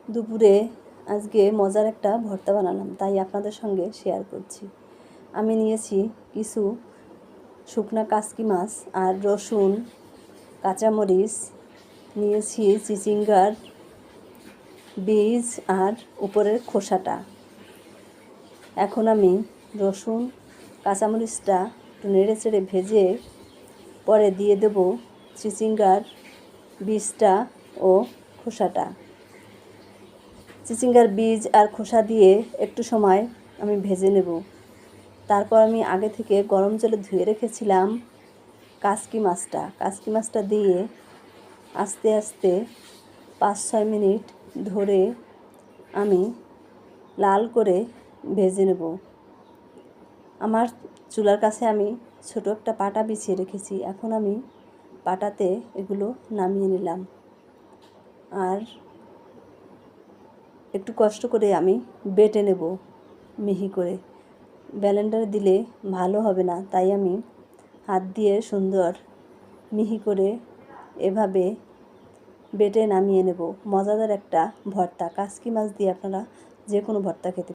দুপুরে আজকে মজার একটা ভর্তা বানালাম, তাই আপনাদের সঙ্গে শেয়ার করছি। আমি নিয়েছি কিছু শুকনা কাসকি মাছ আর রসুন, কাঁচামরিচ, নিয়েছি চিচিঙ্গার বীজ আর উপরের খোসাটা। এখন আমি রসুন কাঁচামরিচটা একটু নেড়ে চেড়ে ভেজে পরে দিয়ে দেব চিচিঙ্গার বীজটা ও খোসাটা। চিচিঙ্গার বীজ আর খোসা দিয়ে একটু সময় আমি ভেজে নেব। তারপর আমি আগে থেকে গরম জলে ধুয়ে রেখেছিলাম কাসকি মাছটা দিয়ে আস্তে আস্তে 5-6 মিনিট ধরে আমি লাল করে ভেজে নেব। আমার চুলার কাছে আমি ছোট একটা পাটা বিছিয়ে রেখেছি। এখন আমি পাটাতে এগুলো নামিয়ে নিলাম। আর একটু কষ্ট করে আমি বেটে নেব মিহি করে। ব্লেন্ডারে দিলে ভালো হবে না, তাই আমি হাত দিয়ে সুন্দর মিহি করে এভাবে বেটে নামিয়ে নেব। মজাদার একটা ভর্তা, কাসকি মাছ দিয়ে আপনারা যে কোনো ভর্তা খেতে